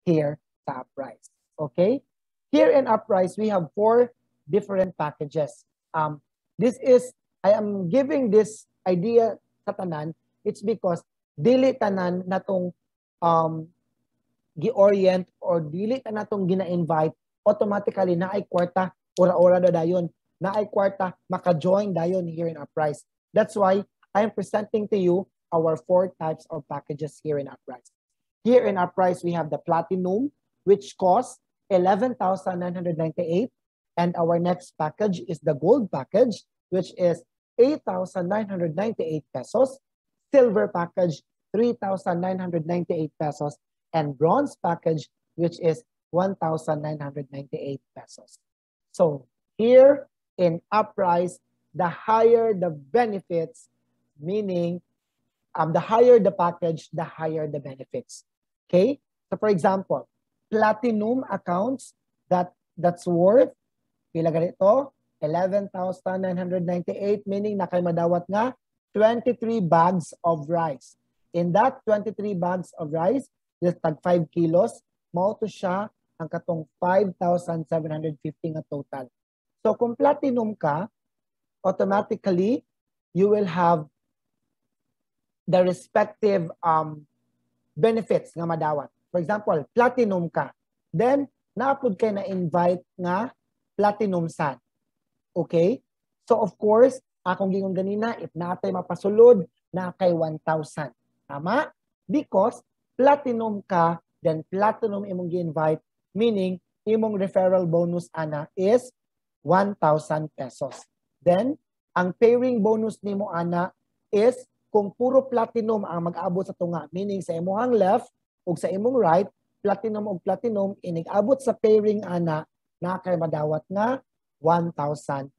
here sa Uprise. Okay? Here in Uprise, we have 4 different packages. I am giving this idea sa tanan, it's because dili tanan natong gi-orient or dili tanan natong gina-invite automatically na ay kwarta ora-ora na dayon, na ay kwarta maka-join dayon here in Uprise. That's why I am presenting to you our 4 types of packages here in Uprise. Here in Uprise, we have the Platinum, which costs 11,998. And our next package is the Gold package, which is 8,998 pesos. Silver package, 3,998 pesos. And Bronze package, which is 1,998 pesos. So here in Uprise, the higher the benefits, meaning the higher the package, the higher the benefits. Okay? So for example, Platinum accounts that's worth pila ganito 11,998, meaning na kay madawat nga 23 bags of rice. In that 23 bags of rice, just tag 5 kilos, mao to siya ang katong 5,750 nga total. So kung Platinum ka, automatically you will have the respective benefits nga madawat. For example, Platinum ka, then naapod kay na-invite nga Platinum Sad. Okay? So of course, akong gingon ganina, if natay mapasulod, na kay 1,000. Tama? Because Platinum ka, then Platinum imong gi-invite, meaning imong referral bonus ana is 1,000 pesos. Then, ang pairing bonus nimo ana is kung puro Platinum ang mag-abot sa tunga, meaning sa imong left ug sa imong right, Platinum ug Platinum, inig-abot sa pairing ana, na kay madawat nga 1,500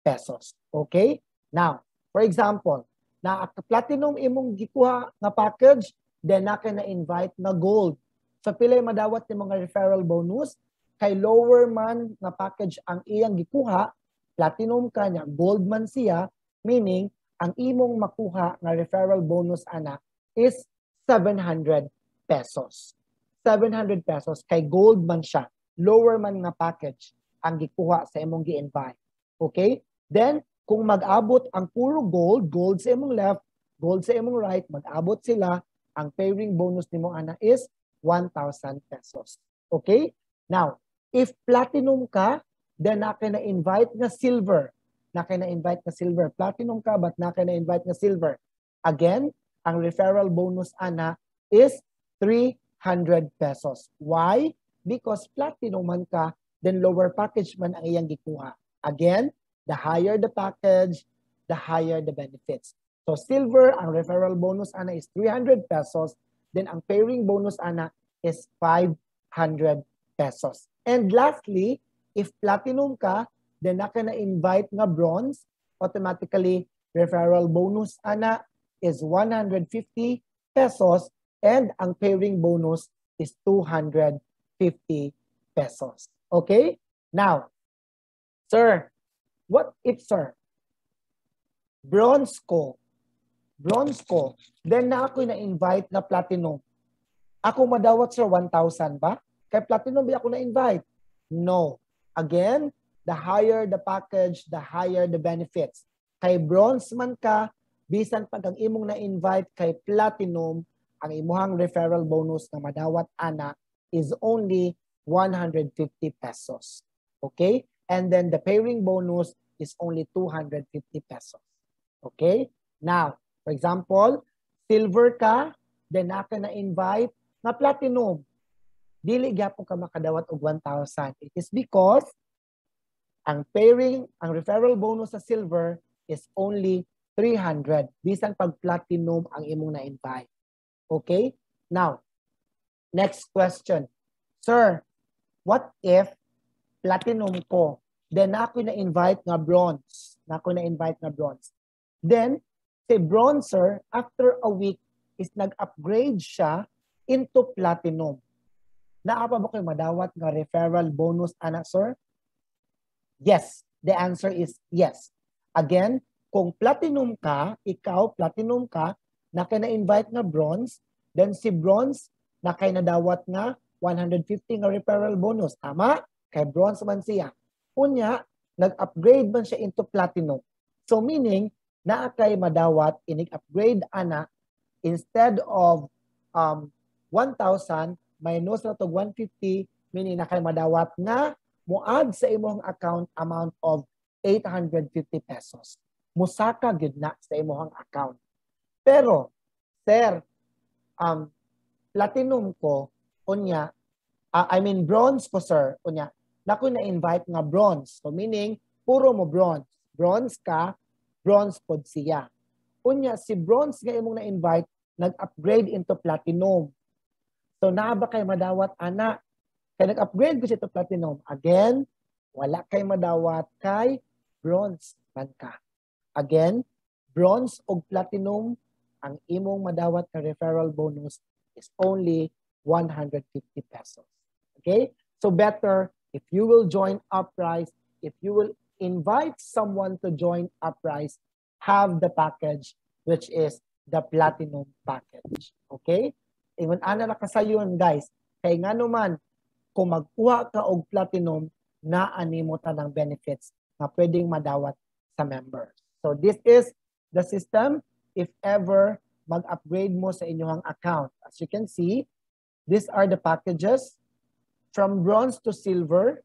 pesos. Okay? Now, for example, na Platinum imong gikuha nga package, then na kay na-invite na Gold. So pila madawat ni mga referral bonus, kay lower man nga package ang iyang gikuha, Platinum ka niya, Gold man siya, meaning ang imong makuha nga referral bonus ana is 700 pesos. 700 pesos kay Gold man siya, lower man nga package ang gikuha sa imong gi-invite. Okay? Then, kung mag-abot ang puro Gold, Gold sa imong left, Gold sa imong right, mag-abot sila, ang pairing bonus nimo ana is 1,000 pesos. Okay? Now, if Platinum ka, then na kay na-invite nga Silver. Na kay na-invite nga Silver. Platinum ka, but na kay na-invite nga Silver. Again, ang referral bonus ana is 300 pesos. Why? Because Platinum man ka, then lower package man ang iyang gikuha. Again, the higher the package, the higher the benefits. So Silver, ang referral bonus ana is 300 pesos. Then ang pairing bonus ana is 500 pesos. And lastly, if Platinum ka, then na ka na-invite nga Bronze, automatically referral bonus ana is 150 pesos and ang pairing bonus is 250 pesos. Okay? Now, sir, what if, sir, Bronze ko, then na ako na-invite na Platinum. Ako madawat, sir, 1,000 ba? Kay Platinum ba ako na-invite? No. Again, the higher the package, the higher the benefits. Kay Bronze man ka, bisan pag ang imong na-invite kay Platinum, ang imuhang referral bonus na madawat ana is only 150 pesos. Okay? And then the pairing bonus is only 250 pesos. Okay? Now, for example, Silver ka, then na ka na-invite na Platinum. Dili gyapon ka makadawat og 1,000. It is because ang pairing, ang referral bonus sa Silver is only 300. Bisan pag Platinum ang imong na-invite. Okay? Now, next question. Sir, what if Platinum ko, then ako na-invite nga Bronze. Then, si Bronze, sir, after a week, is nag-upgrade siya into Platinum. Naapa ba kayo madawat nga referral bonus, ana, sir? Yes. The answer is yes. Again, kung Platinum ka, ikaw, Platinum ka, na ka na-invite nga Bronze, then si Bronze, na kay nadawat nga 150 nga referral bonus. Tama? Kay bronze man siya. Unya, nag-upgrade man siya into platinum. So meaning, naa kay madawat, inig-upgrade ana, instead of 1,000 minus na to 150, meaning na kay madawat nga muad sa imong account amount of 850 pesos. Musaka gyud na sa imong account. Pero, sir, platinum ko, unya, bronze ko, sir, unya, naku na-invite nga bronze. So meaning, puro mo bronze. Bronze ka, bronze pod siya. Unya, si bronze nga imong na-invite, nag-upgrade into platinum. So naa ba kay madawat ana? Kaya nag-upgrade ko siya to platinum. Again, wala kay madawat kay bronze man ka. Again, bronze o platinum, ang imong madawat na referral bonus is only 150 pesos. Okay? So better, if you will join Uprise, if you will invite someone to join Uprise, have the package which is the platinum package. Okay? Ingon ana na kasayon guys, kay nga naman kung magkuha ka og platinum na animo tanang benefits na pwedeng madawat sa members. So this is the system if ever mag-upgrade mo sa inyong account. As you can see, these are the packages from bronze to silver.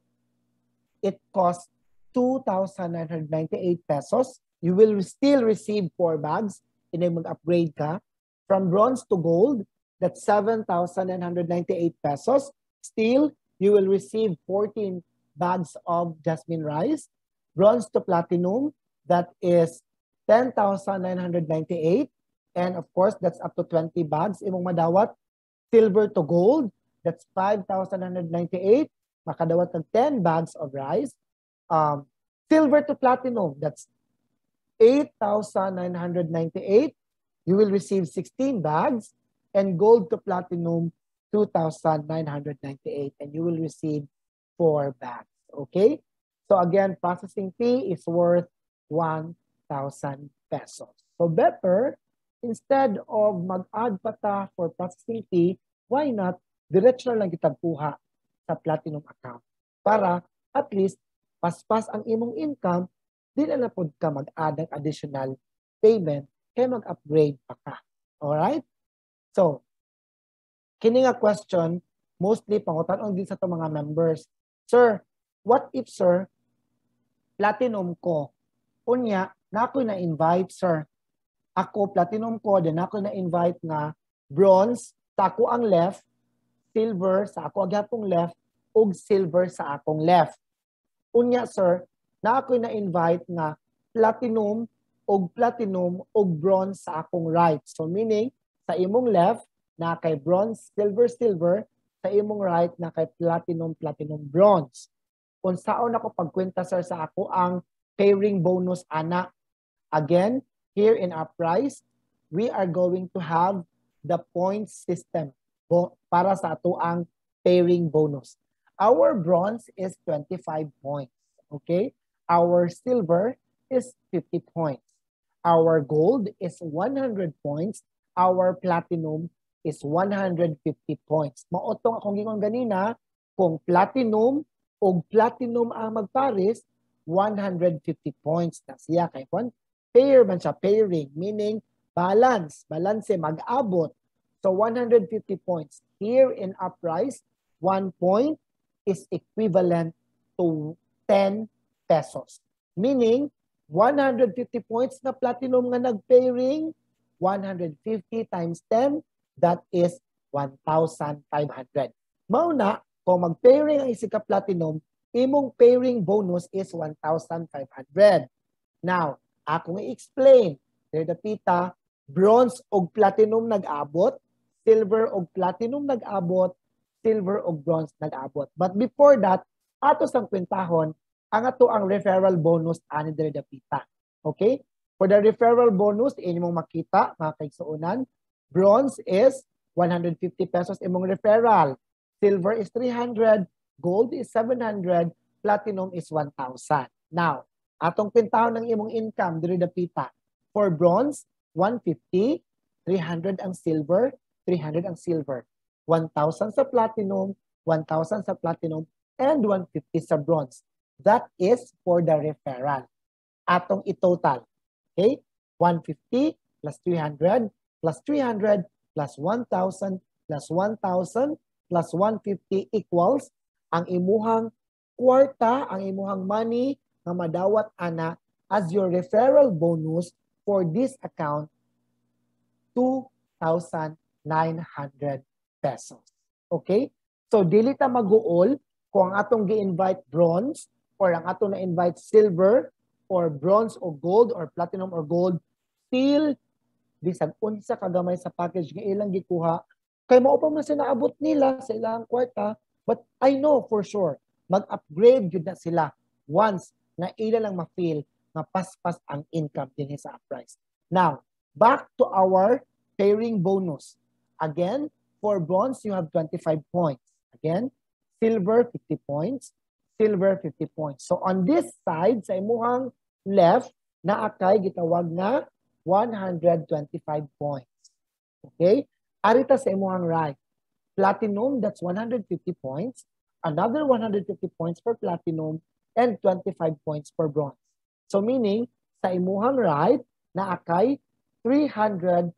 It costs 2,998 pesos. You will still receive 4 bags in a mag-upgrade ka. From bronze to gold, that's 7,998 pesos. Still, you will receive 14 bags of jasmine rice. Bronze to platinum, that is 10,998. And of course, that's up to 20 bags imong madawat. Silver to gold, that's 5,998. Makadawat ng 10 bags of rice. Silver to platinum, that's 8,998. You will receive 16 bags. And gold to platinum, 2,998. And you will receive 4 bags. Okay? So again, processing fee is worth 1,000 pesos. So better, instead of mag-add pa ta for processing fee, why not diretso lang kitang kuha sa platinum account para at least paspas ang imong income, di na pod ka mag-add ng additional payment kaya mag-upgrade pa ka. Alright? So, kini nga question, mostly pangutan-on din sa to mga members. Sir, what if, sir, platinum ko? Unya, na ako na-invite, sir. Ako, platinum ko, then ako na-invite nga bronze, sa ako ang left, silver, sa ako agyapong left, ug silver sa akong left. Unya, sir, na ako na-invite nga platinum, ug bronze sa akong right. So meaning, sa imong left, na kay bronze, silver, sa imong right, na kay platinum, bronze. Kung saan ako pagkwenta, sir, sa ako ang pairing bonus, ana. Again, here in Uprise, we are going to have the point system para sa ato ang pairing bonus. Our bronze is 25 points. Okay? Our silver is 50 points. Our gold is 100 points. Our platinum is 150 points. Maotong akong gingon ganina, kung platinum o platinum ang magpares, 150 points na siya. Kay kung pair man siya, pairing, meaning balance. Balance mag-abot. So 150 points. Here in Uprise, 1 point is equivalent to 10 pesos. Meaning, 150 points na platinum nga nag-pairing, 150 times 10, that is 1,500. Mauna, kung mag-pairing ang isika platinum, imong pairing bonus is 1,500. Now, akong i-explain, there the tita, bronze o platinum nag-abot, silver o platinum nag-abot, silver o bronze nag-abot. But before that, ato sang kwentahon, ang ato ang referral bonus ani diri dapita. Okay? For the referral bonus, inyong makita, mga kaigsuunan, bronze is 150 pesos imong referral. Silver is 300, gold is 700, platinum is 1,000. Now, atong kwentahon ng imong income diri dapita. For bronze, 150, 300 ang silver, 300 ang silver. 1,000 sa platinum, 1,000 sa platinum, and 150 sa bronze. That is for the referral. Atong i-total. Okay? 150 plus 300 plus 300 plus 1,000 plus 1,000 plus 150 equals ang imuhang kwarta, ang imuhang money na madawat ana as your referral bonus for this account, 2,900 pesos. Okay? So, dili ta mag-uol kung ang atong gi-invite bronze or ang atong na-invite silver or bronze or gold or platinum or gold, still, bisag unsa kagamay sa package nga ilang gikuha, kay mao pa man sa naabot nila sa ilang kwarta, but I know for sure, mag-upgrade yun na sila once na ila lang ma-feel na paspas ang income din sa Uprise. Now, back to our pairing bonus. Again, for bronze, you have 25 points. Again, silver, 50 points. Silver, 50 points. So on this side, sa imuhang left, naakay gitawag na 125 points. Okay? Arita sa imuhang right. Platinum, that's 150 points. Another 150 points for platinum and 25 points for bronze. So meaning, sa imuhang right, naakay 325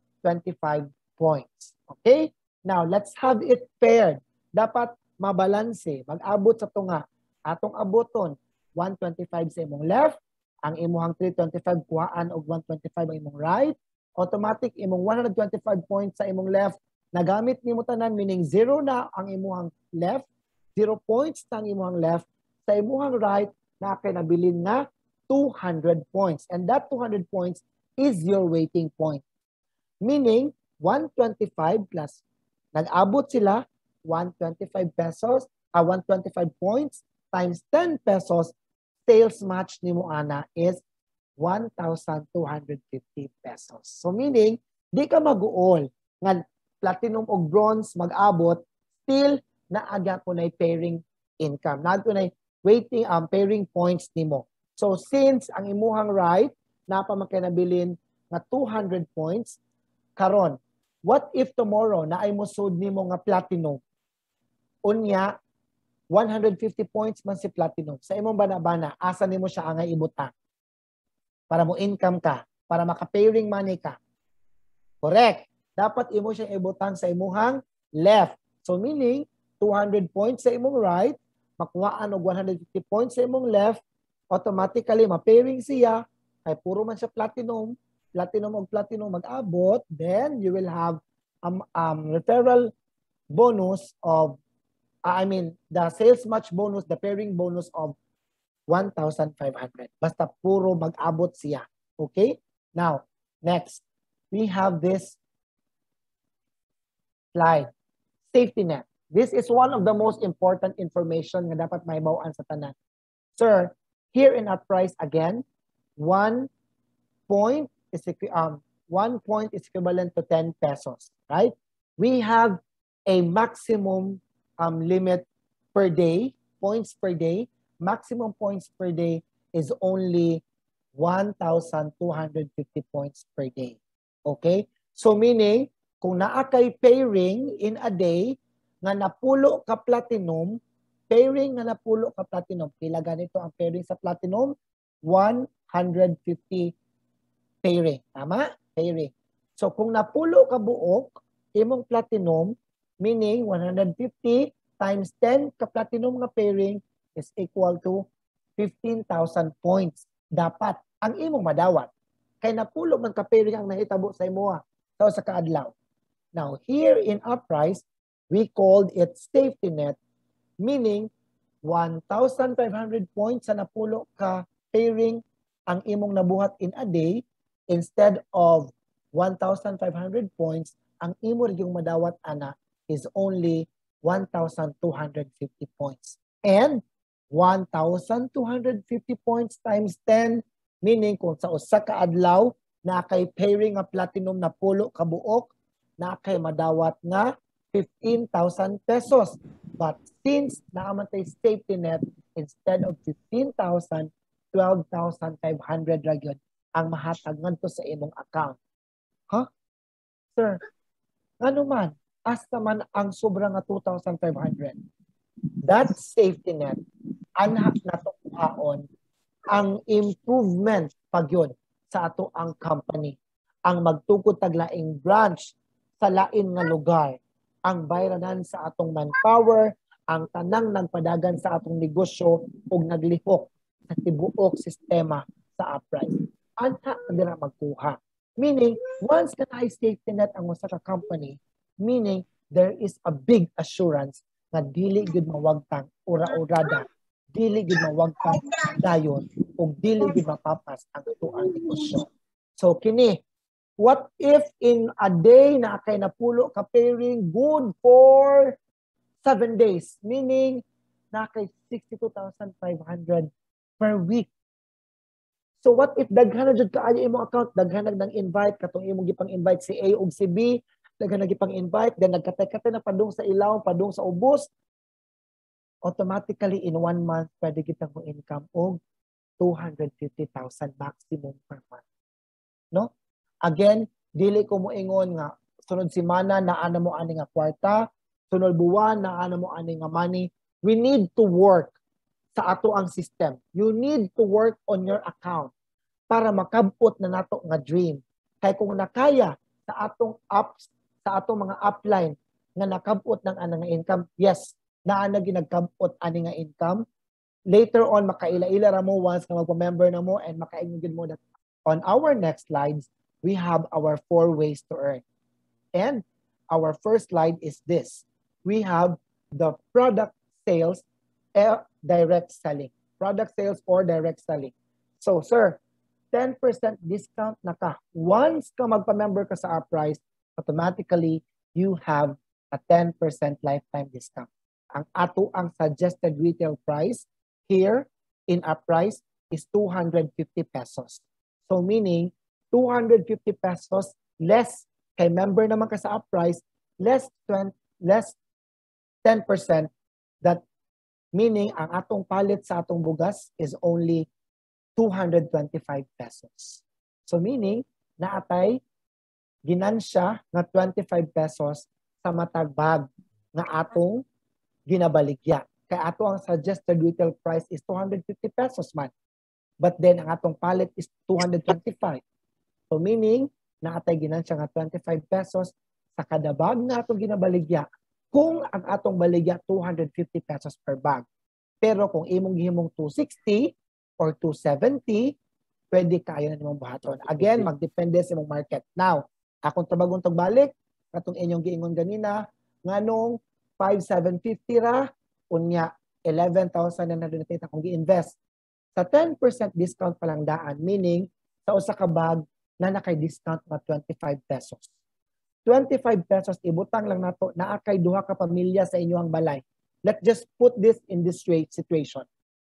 points. Okay? Now, let's have it paired. Dapat mabalanse. Mag-abot sa tunga. Atong aboton, 125 sa imong left, ang imuhang 325 kuhaan og 125 ang imong right. Automatic, imong 125 points sa imong left, nagamit nimo tanan, meaning 0 na ang imuhang left, 0 points na ang imuhang left. Sa imuhang right, na kay nabilin nga 200 points. And that 200 points is your waiting point. Meaning, 125 plus, nag-abot sila, 125 pesos, 125 points times 10 pesos, sales match ni mo ana is 1,250 pesos. So meaning, di ka mag-uol nga platinum o bronze mag-abot, still naaga ko na pairing income. Naaga ko na waiting pairing points ni mo. So since ang imuhang right, napamakinabilin nga 200 points, karon, what if tomorrow na ay musod ni mo nga platinum? Unya, 150 points man si platinum. Sa imong bana-bana, asa nimo siya angay ibutang? Para mo income ka, para maka-pairing money ka. Correct. Dapat imo siya ibutang sa imuhang left. So meaning, 200 points sa imong right, makuhaan og 150 points sa imong left, automatically ma-pairing siya, kay puro man siya platinum, platinum mag-abot, then you will have referral bonus of the sales match bonus, the pairing bonus of 1,500. Basta puro mag-abot siya. Okay? Now, next, we have this slide. Safety net. This is one of the most important information nga dapat mahibaw-an sa tanan. Sir, here in Uprise again, 1 point is equivalent to 10 pesos, right? We have a maximum limit per day, points per day. Maximum points per day is only 1,250 points per day. Okay? So meaning, kung naakay pairing in a day, nga napulo ka platinum, pairing nga napulo ka platinum, pila ganito ang pairing sa platinum? 150 pairing. Tama? Pairing. So kung napulo ka buok, imong platinum, meaning 150 times 10 ka-platinum nga pairing is equal to 15,000 points. Dapat ang imong madawat. Kay napulo man ka-pairing ang nahitabo sa imoha sa kaadlaw. Now, here in Uprise, we called it safety net, meaning 1,500 points sa napulo ka pairing ang imong nabuhat in a day instead of 1,500 points, ang imo yung madawat ana is only 1,250 points. And 1,250 points times 10, meaning kung sa usa ka adlaw na kay pairing nga platinum na pulo ka buok, na kay madawat nga 15,000 pesos. But since naamantay safety net, instead of 15,000, 12,500 ra gyud ang mahatag ngadto sa imong account. Huh? Sir, ano man? asa man ang sobra nga 2,500. That safety net, anha nato kuhaon ang improvement pagyon sa ato ang company. Ang magtukod taglaing branch sa lain nga lugar. Ang bayranan sa atong manpower, ang tanang nagpadagan sa atong negosyo ug naglihok sa tibuok sistema sa Uprise. Anha dira magkuha. Meaning, once ka na safety net ang usa ka company, meaning there is a big assurance na dili gud mawagtang ura-urada, dili gud mawagtang dayon, ug dili gud mapapas ang atuang negosyo. So kini, what if in a day na kay napulo ka pairing good for 7 days, meaning na kay 62,500 per week. So what if daghan na jud kaayo imong account, daghan nang invite katong imong gipang-invite si A ug si B, daghan na gipang-invite, then nagkatay-katay na padung sa ilaw, padung sa ubos, automatically in 1 month pwede kita mo income og 250,000 maximum per month. No? Again, dili ko mo ingon nga sunod semana na ana mo ani nga kwarta, sunod buwan na ana mo ani nga money. We need to work sa ato ang system. You need to work on your account para makabot na nato nga dream. Kay kung nakaya sa atong apps, sa atong mga upline nga nakabot ng ana nga income, yes, naa na ginagkabot ani nga income. Later on, makaila-ila ra mo once nga magpa-member na mo and makaingin mo that on our next slides, we have our 4 ways to earn. And our first slide is this. We have the product sales direct selling. Product sales or direct selling. So, sir, 10% discount na ka. Once ka magpa-member ka sa Uprise, automatically, you have a 10% lifetime discount. Ang ato ang suggested retail price here in Uprise is 250 pesos. So, meaning, 250 pesos less kay member naman ka sa Uprise, less 10%, that meaning ang atong palit sa atong bugas is only 225 pesos. So meaning, naatay ginansya nga 25 pesos sa matag bag nga atong ginabaligya. Kaya ato ang suggested retail price is 250 pesos man. But then ang atong palit is 225. So meaning, naatay ginansya nga 25 pesos sa kada bag na atong ginabaligya. Kung ang atong baligya 250 pesos per bag. Pero kung imong gihimong 260 or 270, pwede kayo na nimong buhaton. Again, magdepende sa imong market. Now, akong tabagong tagbalik, katong inyong giingon ganina, nganong 5,750 ra, unya 11,998 akong gi-invest. Sa 10% discount pa lang daan, meaning sa usa ka bag na nakay-discount na 25 pesos. 25 pesos, ibutang lang nato na akay duha ka pamilya sa inyong balay. Let's just put this in this situation.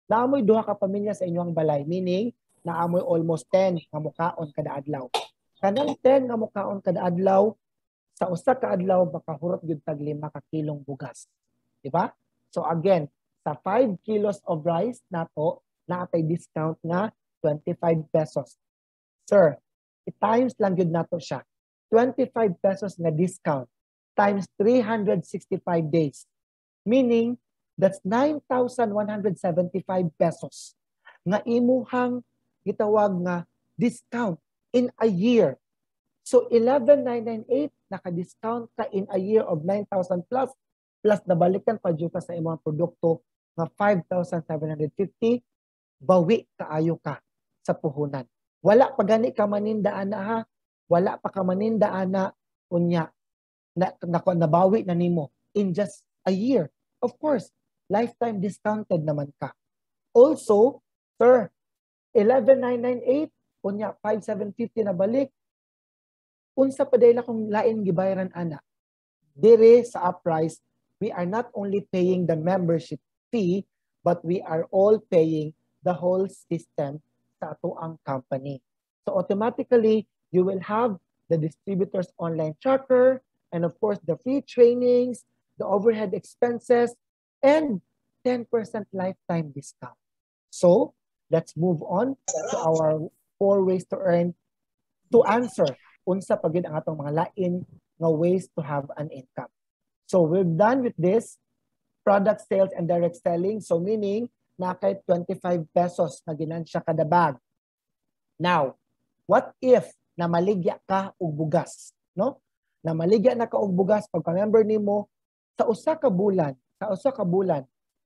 Naamoy duha ka pamilya sa inyong balay, meaning naamoy almost 10 nga mukaon kada adlaw. Kanang 10 nga mukaon kada adlaw, sa usa ka adlaw makahurot gyud tag 5 ka kilong bugas. Di ba? So again, sa 5 kilos of rice nato, naatay discount nga 25 pesos. Sir, i-times lang gyud nato siya. 25 pesos na discount times 365 days. Meaning, that's 9,175 pesos nga imuhang gitawag nga discount in a year. So, 11,998 naka-discount ka in a year of 9,000 plus nabalikan pa dyan ka sa imong produkto nga 5,750, bawi kaayo ka sa puhunan. Wala pa gani ka manindaan na ha, wala pa ka manindaan na unya nabawi na nimo in just a year. Of course, lifetime discounted naman ka. Also, sir, 11,998 unya 5,750 na balik. Unsa pa dayla kung lain gibayaran ana. Dire sa Uprise, we are not only paying the membership fee, but we are all paying the whole system sa ato ang company. So automatically, you will have the distributor's online tracker, and of course, the free trainings, the overhead expenses, and 10% lifetime discount. So, let's move on to our 4 ways to earn to answer unsa pagid ang atong mga lain nga ways to have an income. So we're done with this product sales and direct selling. So meaning, na kay 25 pesos na ginansya kada bag. Now, what if na maligya ka og bugas, no? Na maligya na ka og bugas pagka-member nimo sa usa ka bulan,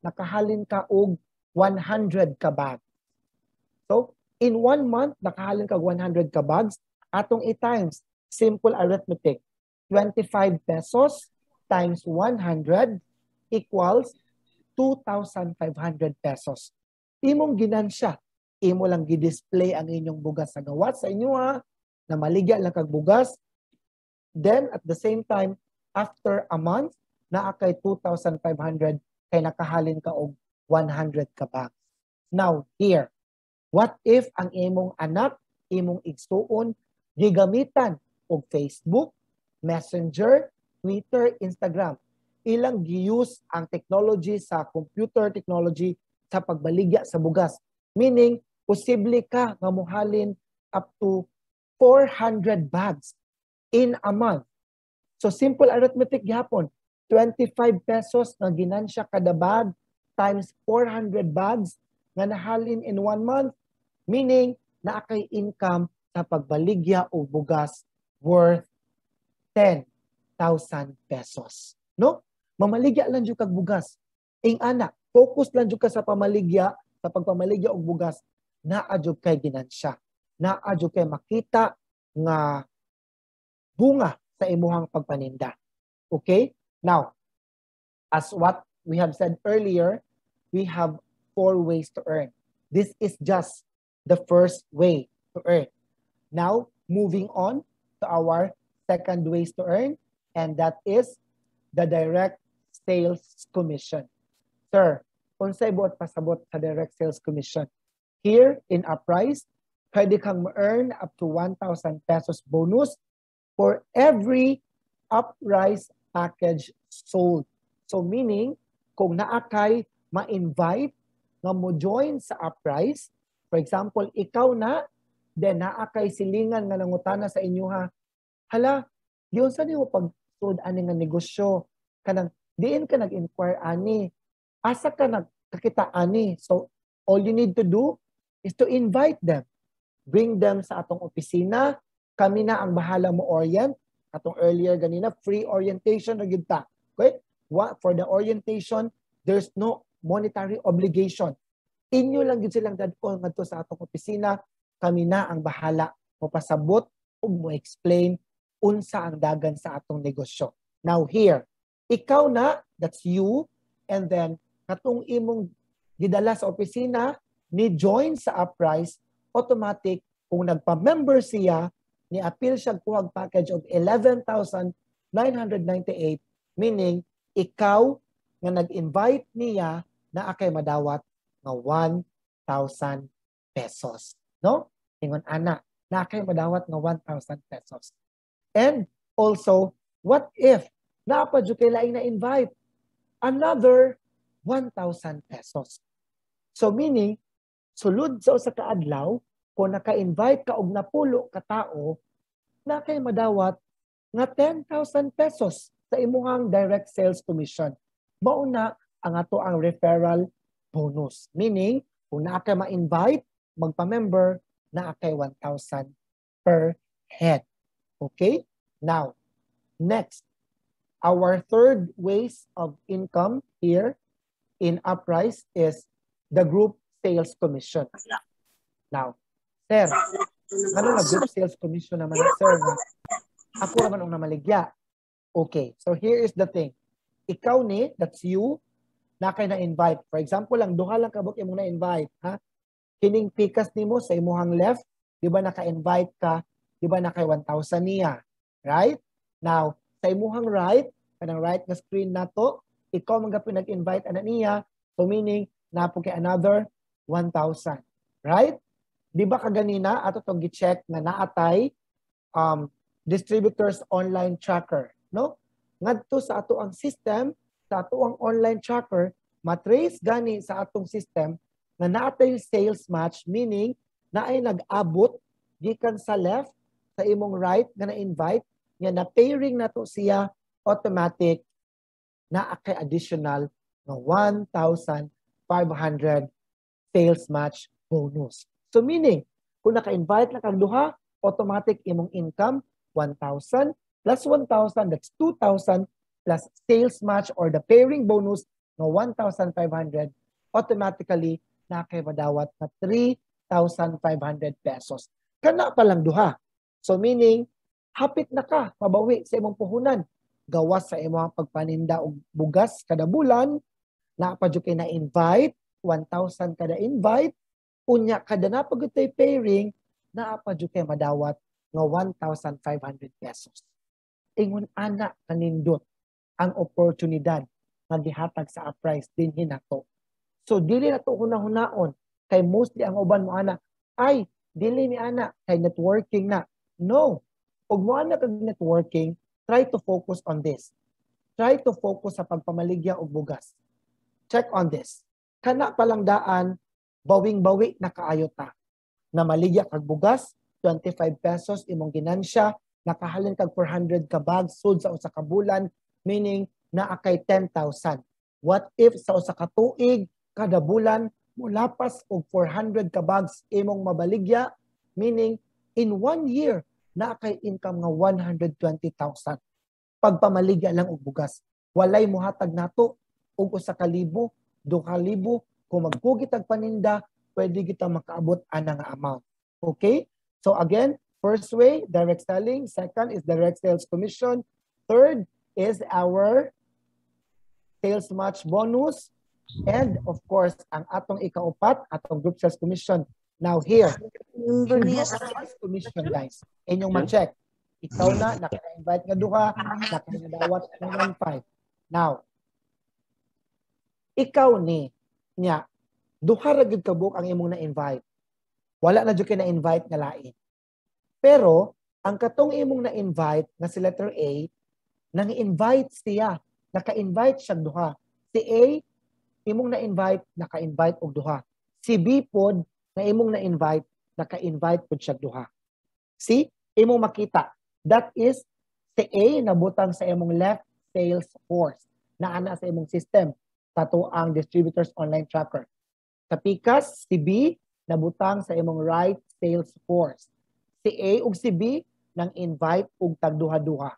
nakahalin ka og 100 ka bag. So, in 1 month nakahalin ka og 100 ka bags, atong i-times simple arithmetic. 25 pesos times 100 equals 2,500 pesos. Imong ginansya, imo lang gi-display ang inyong bugas sa gawat sa inyo na maligya lang kag bugas. Then, at the same time, after a month, naa kay 2,500 kay nakahalin ka og 100 ka bags. Now, here, what if ang imong anak, imong igsuon, gigamitan og Facebook, Messenger, Twitter, Instagram. Ilang gi-use ang technology sa computer technology sa pagbaligya sa bugas. Meaning, posible ka nga muhalin up to 400 bags in a month. So simple arithmetic gihapon, 25 pesos na ginansya kada bag times 400 bags nga nahalin in 1 month, meaning na kay income sa pagbaligya o bugas worth 10,000 pesos. No? Mamaligya lang jud kag bugas. Ing anak, focus lang jud ka sa pamaligya, sa pagpamaligya og bugas, naa jud kay ginansya. Naa jud kay makita nga bunga sa imuhang pagpaninda. Okay? Now, as what we have said earlier, we have 4 ways to earn. This is just the first way to earn. Now, moving on to our second ways to earn, and that is the direct sales commission. Sir, unsay buot pasabot sa direct sales commission? Here in Uprise, pwede kang ma-earn up to 1,000 pesos bonus for every Uprise package sold. So meaning, kung naakay ma-invite nga mo join sa Uprise, for example, ikaw na, then naakay silingan nga nangutana sa inyo hala, yun sa niyo pag-sud ani nga negosyo, kanang diin ka nag-inquire ani, asa ka nagkakita ani. So all you need to do is to invite them. Bring them sa atong opisina, kami na ang bahala mo orient. Atong earlier ganina, free orientation na gyud ta. Okay? For the orientation, there's no monetary obligation. Inyo lang gyud silang dadkon ngadto sa atong opisina, kami na ang bahala mo pasabot ug mo explain unsa ang dagan sa atong negosyo. Now here, ikaw na, that's you, and then katong imong gidala sa opisina, ni join sa Uprise, automatic kung nagpa-member siya, ni appeal siya kuhag package of 11,998, meaning ikaw nga nag-invite niya na akay madawat nga 1,000 pesos. No? Ingon ana, na akay madawat nga 1,000 pesos. And also, what if napadyo kay laing na-invite? Another 1,000 pesos. So meaning, sulod sa usa ka adlaw, kung naka-invite ka og napulo ka tao, na kay madawat nga 10,000 pesos sa imuhang direct sales commission. Mao na ang ato ang referral bonus. Meaning, kung naa kay ma-invite, magpa-member, naa kay 1,000 per head. Okay? Now, next, our third ways of income here in Uprise is the group sales commission. Now, sir, ano na group sales commission naman, sir? Ako naman ang namaligya. Okay, so here is the thing. Ikaw ni, that's you, na kay na-invite. For example lang, duha lang kabuk imong na-invite. Ha? Kining pikas nimo sa imuhang left, di ba naka-invite ka, di ba naka 1,000 niya? Right? Now, sa imuhang right, kanang right na screen na to, ikaw mga pinag-invite ana niya, so meaning, napo kay another 1,000. Right? Di ba kaganina, ato itong gi-check na naatay distributors online tracker. No? Ngadto sa ato ang system, sa ato ang online tracker, matrace gani sa atong system na naatay sales match, meaning na ay nag-abot gikan sa left sa imong right nga na-invite, nga na pairing na to siya automatic na kay additional na 1,500 sales match bonus. So meaning, kung naka-invite na kag duha, automatic imong income 1,000 plus 1,000, that's 2,000 plus sales match or the pairing bonus na 1,500, automatically na kay madawat na 3,500 pesos. Kana pa lang duha. So meaning, hapit na ka, mabawi sa imong puhunan. Gawas sa imong pagpaninda og bugas kada bulan, na pa kay na invite, 1,000 kada invite, unya kada na pagutay pairing, na pa kay madawat nga 1,500 pesos. Ingon ana kanindot ang oportunidad nga gihatag sa price din hinato. So dili na to hunahon kay mostly ang uban mo ana ay dili ni ana kay networking na. No. Ug mo ana kag networking, try to focus on this. Try to focus sa pagpamaligya og bugas. Check on this. Kana palang daan, bawing-bawi na kaayo ta. Na maligya kag bugas, 25 pesos imong ginansya, nakahalin kag 400 ka bags sud sa usa ka bulan, meaning naa kay 10,000. What if sa usa ka tuig kada bulan mulapas og 400 ka bags imong mabaligya, meaning in 1 year naa kay income nga 120,000. Pagpamaligya lang og bugas. Walay mohatag nato og 1,000, 2,000, kung magkugit ang paninda, pwede kita makaabot ana nga amount. Okay? So again, first way, direct selling. Second is direct sales commission. Third is our sales match bonus. And of course, ang atong ikaupat, atong group sales commission. Now here, in group sales commission guys, inyong ma-check. Ikaw na, naka-invite nga duha, naka-dawat ng 1,500. Now, ikaw ni, niya, duha ra gyud ka book ang imong na-invite. Wala na jud kay na-invite nga lain. Pero, ang katong imong na-invite nga si letter A, nang-invite siya, naka-invite siya duha. Si A, imong na-invite, naka-invite og duha. Si B pod, na imong na-invite, naka-invite pod siya duha. See? Imong makita. That is, si A nabutang sa imong left sales force na ana sa imong system kato ang distributors online tracker. Sa pikas, si B nabutang sa imong right sales force. Si A ug si B nang invite og tagduha-duha.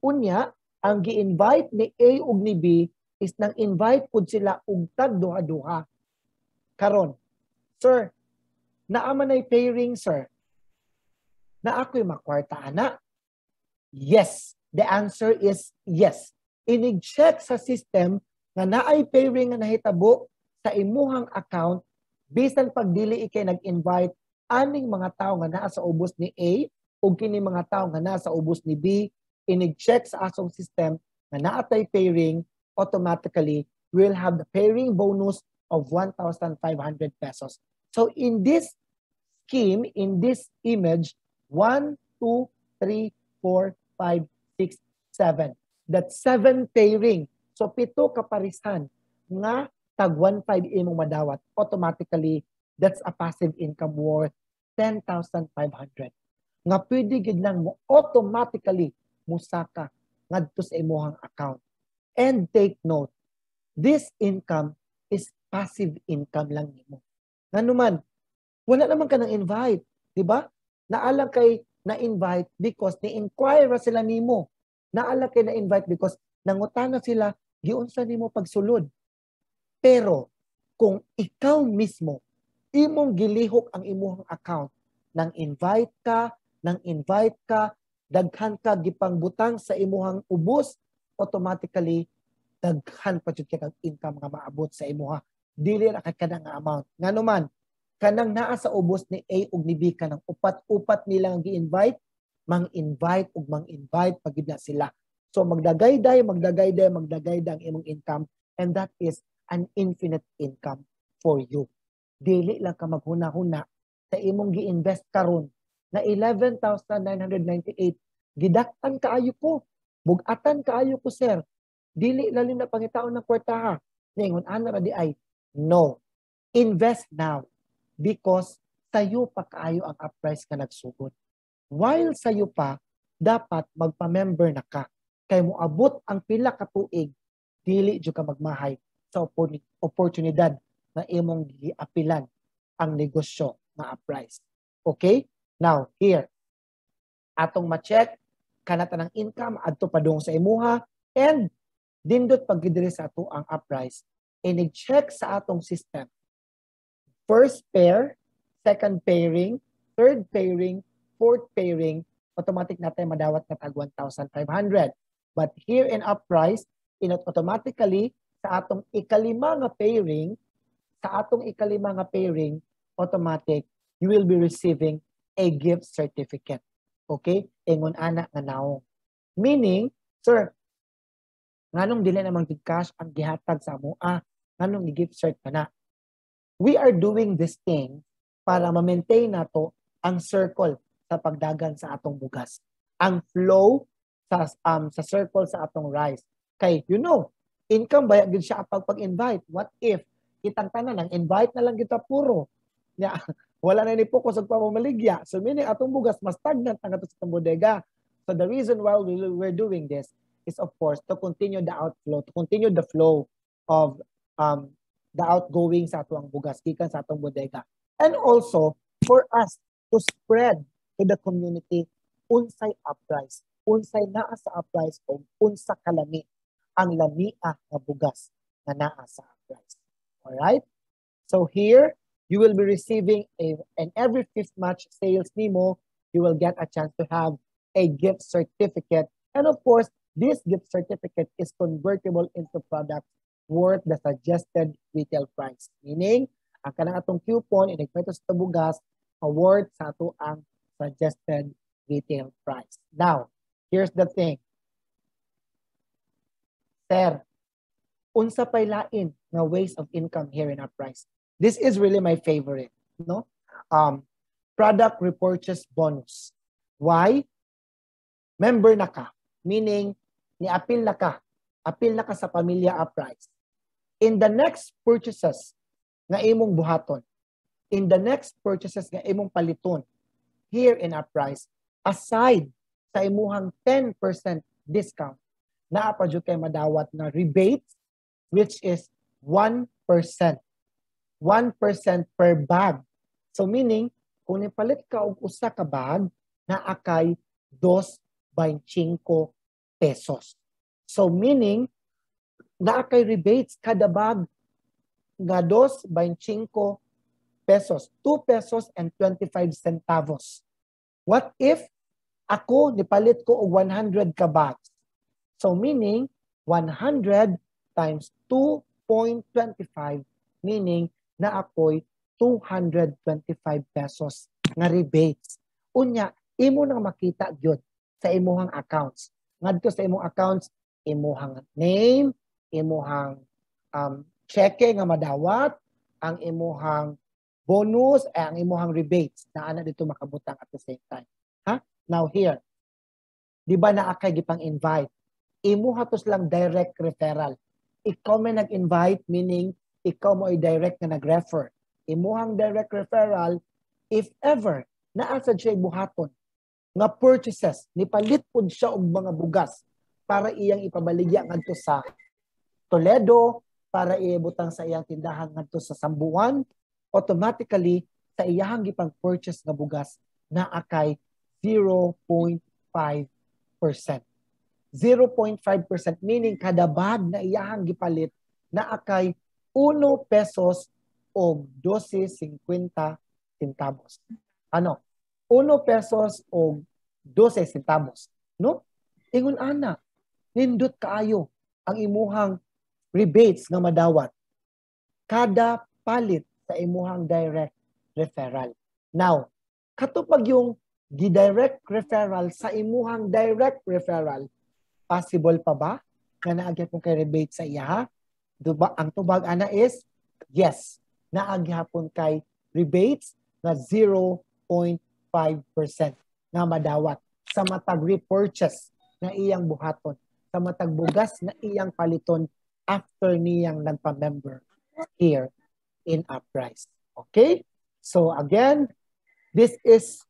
Unya, ang gi-invite ni A ug ni B is nang invite pud sila og tagduha-duha. Karon, sir, naaman ay pairing, sir. Na ako'y makwarta ana? Yes. The answer is yes. Inig-check sa system nga naay pairing nga nahitabo sa imuhang account bisan pagdili ikay nag-invite aning mga tao nga naa sa ubos ni A o kini mga tao nga naa sa ubos ni B, inig-check sa asong system nga naatay pairing, automatically will have the pairing bonus of 1,500 pesos. So in this scheme, in this image, 1, 2, 3, 4, 5, 6, 7. That's 7 pairing. So, 7 kaparisan nga tag 1,500 imong madawat. Automatically, that's a passive income worth 10,500. Nga pwede gid lang mo automatically musaka ngadto sa imong account. And take note, this income is passive income lang nimo. Nganuman, wala naman ka nang invite, di ba? Naalang kay na-invite because ni-inquire sila nimo. Naalang kay na-invite because nangutana sila, giunsa nimo pagsulod. Pero, kung ikaw mismo, imong gilihok ang imong account, nang invite ka, daghan ka gipangbutang sa imong ubos, automatically, daghan pa jud kay income nga maabot sa imuha. Dili ra ka nga amount. Nganuman, kanang naa sa ubos ni A ug ni B kanang upat-upat nilang gi-invite, mang-invite ug mang-invite pagid na sila. So magdagayday ang imong income, and that is an infinite income for you. Dili lang ka maghuna-huna sa imong gi-invest karon na 11,998. Gidaktan kaayo ko. Bugatan kaayo ko, sir. Dili lalim na pangitaon ng kwartaha. Ningon ana ra di ay no. Invest now. Because sayo pa kaayo ang upprice ka nagsugod. While sayo pa, dapat magpa-member na ka. Kay moabot ang pila ka tuig, dili jud ka magmahay sa oportunidad na imong giapilan ang negosyo nga uprise. Okay? Now, here, atong ma-check kanata ng income adto padung sa imuha and dindot pagdiri sa ato ang uprise. I-check sa atong system. First pair, second pairing, third pairing, fourth pairing, automatic natin madawat na tag 1,500. But here in uprise, automatically sa atong ikalima nga pairing, automatic, you will be receiving a gift certificate. Okay? Ingon ana nga naong. Meaning, sir, nganong dili namang cash ang gihatag sa amo, nganong ni-gift cert ka na. We are doing this thing para ma-maintain nato ang circle sa pagdagan sa atong bugas. Ang flow sa circle sa atong rice. Kay, income ba gid siya pag-invite. What if kitang tanan ang invite na lang kita puro. Yeah. Wala na ni focus og pamamaligya. So meaning atong bugas mas stagnant ang ato sa bodega. So the reason why we're doing this is of course to continue the outflow, to continue the flow of the outgoing sa atong bugas gikan sa atong bodega. And also for us to spread to the community unsay uprise, unsay naa sa uprise o unsa kalami ang lamia nga bugas nga naa sa uprise. All right? So here you will be receiving and every fifth match sales nimo, you will get a chance to have a gift certificate. And of course, this gift certificate is convertible into products worth the suggested retail price. Meaning, ang kanang atong coupon, inigpito sa bugas, worth sa ato ang suggested retail price. Now, here's the thing. Sir, unsa pay lain nga ways of income here in uprise? This is really my favorite, no? Product repurchase bonus. Why? Member na ka, meaning ni-appeal na ka sa pamilya uprise. In the next purchases nga imong buhaton, in the next purchases nga imong paliton here in uprise, aside sa imuhang 10% discount, naa pa jud kay madawat na rebates which is 1%. 1% per bag. So meaning, kung nipalit ka og usa ka bag, naa kay 2.25 pesos. So meaning, naa kay rebates kada bag nga 2.25 pesos, 2 pesos and 25 centavos. What if ako nipalit ko og 100 ka bags? So meaning 100 times 2.25 meaning na ako'y 225 pesos nga rebates. Unya, imo nang makita gyud sa imuhang accounts. Ngadto sa imong accounts, imuhang name, imuhang cheque nga madawat, ang imuhang bonus, ang imuhang rebates na ana dito makabutang at the same time. Ha? Now here, di ba na akay gipang invite? Imo hatos lang direct referral. Ikaw may nag-invite, meaning ikaw mo ay direct na nag-refer. Imuhang direct referral, if ever, naasad siya buhaton nga purchases, nipalit po siya og mga bugas para iyang ipabaligya ngadto sa Toledo, para iibutang sa iyang tindahan ngadto sa Sambuan, automatically, sa iyang gipang purchase nga bugas, na akay 0.5%. 0.5% meaning kada bag na iyang gipalit na akay 1 pesos o 12.50 centavos. Ano? 1 pesos o 12 centavos. No? Ingon ana, nindot kaayo ang imuhang rebates nga madawat. Kada palit sa imuhang direct referral. Now, katupag yung di-direct referral sa imuhang direct referral, possible pa ba na naagya kung kay rebate sa iya ha? Diba? Ang tubag ana is, yes, naaghapon kay rebates na 0.5% na madawat sa matag repurchase na iyang buhaton, sa matag bugas na iyang paliton after niyang nagpa-member here in Uprise. Okay? So again, this is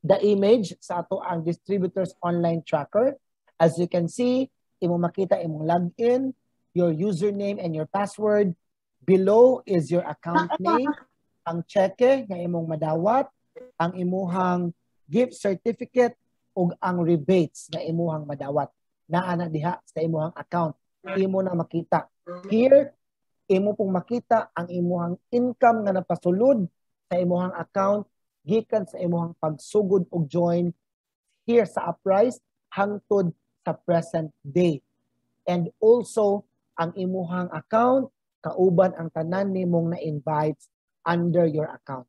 the image sa ato ang distributors online tracker. As you can see, imo makita imong login, your username and your password. Below is your account name, ang cheque nga imong madawat, ang imuhang gift certificate ug ang rebates nga imuhang madawat. Naa na diha sa imuhang account. Imo na makita. Here, imo pong makita ang imuhang income nga napasulod sa imuhang account gikan sa imuhang pagsugod og join here sa Uprise hangtod sa present day. And also, ang imuhang account kauban ang tanan nimong na-invites under your account.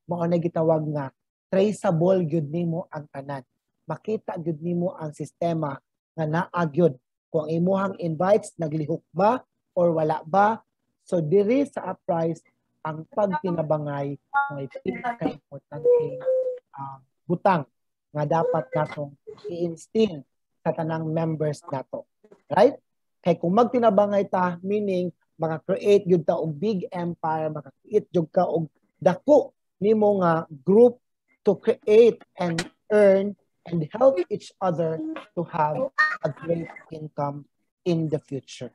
Mao na gitawag nga traceable gyud nimo ang tanan. Makita gyud nimo ang sistema nga naa gyud kung imuhang invites naglihok ba or wala ba. So diri sa Uprise ang pagtinabangay may pinaka-importante butang nga dapat natong i-instill sa tanang members nato. Right? Kay kung magtinabangay ta, meaning maka-create gyud ta og big empire, maka-create gyud ka og dako nimo nga group to create and earn and help each other to have a great income in the future.